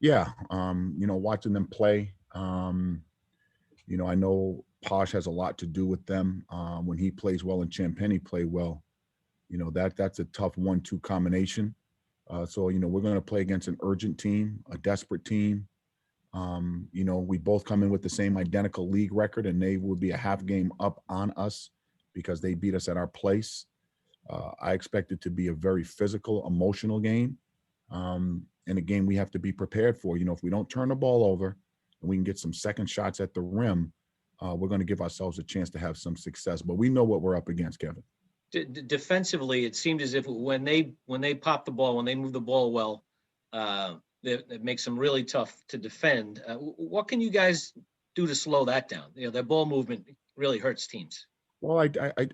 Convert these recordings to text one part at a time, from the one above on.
Yeah, watching them play, I know Posh has a lot to do with them. When he plays well and Champagny play well, that's a tough 1-2 combination. So, we're going to play against an urgent team, a desperate team. We both come in with the same identical league record, and they will be a half game up on us because they beat us at our place. I expect it to be a very physical, emotional game, and a game we have to be prepared for. If we don't turn the ball over and we can get some second shots at the rim, we're going to give ourselves a chance to have some success. But we know what we're up against, Kevin. Defensively, it seemed as if when they pop the ball, when they move the ball well, it makes them really tough to defend. What can you guys do to slow that down? Their ball movement really hurts teams. Well, I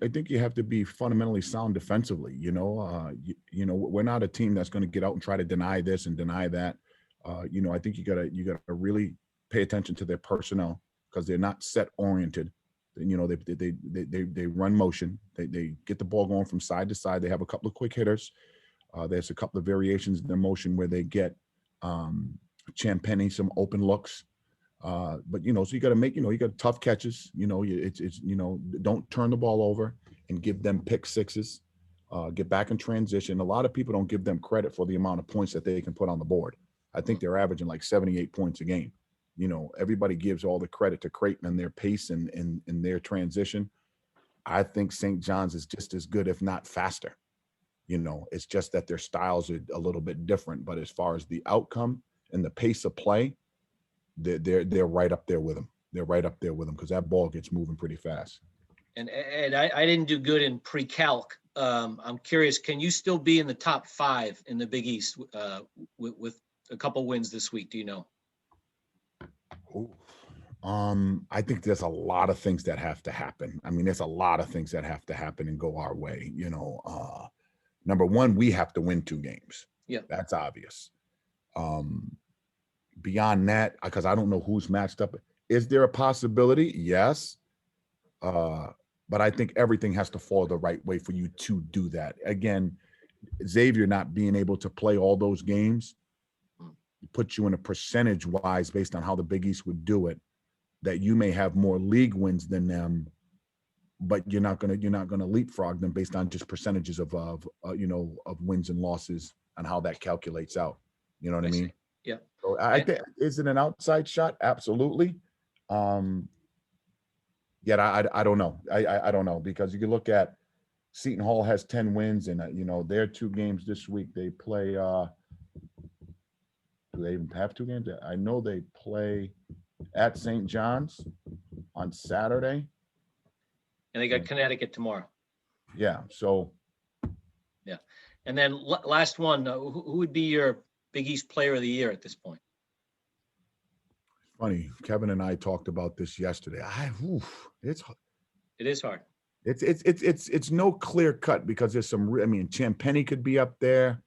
think you have to be fundamentally sound defensively. We're not a team that's going to get out and try to deny this and deny that. I think you gotta really pay attention to their personnel because they're not set oriented. They run motion. They get the ball going from side to side. They have a couple of quick hitters. There's a couple of variations in their motion where they get Champagny some open looks. But so you got to make, you got tough catches. Don't turn the ball over and give them pick sixes. Get back in transition. A lot of people don't give them credit for the amount of points that they can put on the board. I think they're averaging like 78 points a game. Everybody gives all the credit to Creighton and their pace and their transition. I think St. John's is just as good, if not faster. It's just that their styles are a little bit different. But as far as the outcome and the pace of play, they're right up there with them. They're right up there with them because that ball gets moving pretty fast. And Ed, I didn't do good in pre-calc. I'm curious, can you still be in the top 5 in the Big East with a couple wins this week? Do you know? Ooh. I think there's a lot of things that have to happen. I mean, there's a lot of things that have to happen and go our way. Number one, we have to win 2 games. Yeah, that's obvious. Beyond that, because I don't know who's matched up. Is there a possibility? Yes. But I think everything has to fall the right way for you to do that. Again, Xavier not being able to play all those games puts you in a percentage-wise based on how the Big East would do it, that you may have more league wins than them, but you're not gonna leapfrog them based on just percentages of wins and losses and how that calculates out. You know what I mean? Yeah. So I think, is it an outside shot? Absolutely. Yet I don't know. I don't know, because you can look at Seton Hall has 10 wins, and their 2 games this week. They play. Do they even have 2 games? I know they play at St. John's on Saturday, and they got Connecticut tomorrow. Yeah. So. Yeah, and then last one. Who would be your Big East Player of the Year at this point? Funny, Kevin and I talked about this yesterday. It is hard. It's no clear cut because there's some. I mean, Champagny could be up there.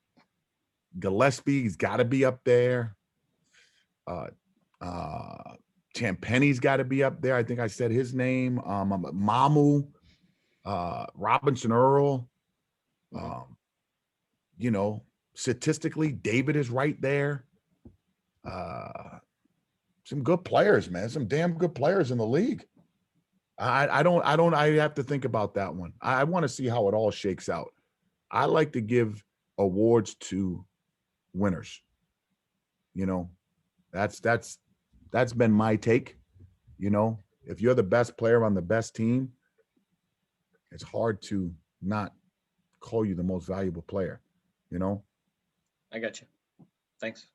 Gillespie's got to be up there. Champagny's got to be up there. I think I said his name. Mamu, Robinson Earl. Statistically, David is right there. Some good players, man. Some damn good players in the league. I have to think about that one. I want to see how it all shakes out. I like to give awards to winners. That's been my take. If you're the best player on the best team, it's hard to not call you the most valuable player. I got you. Thanks.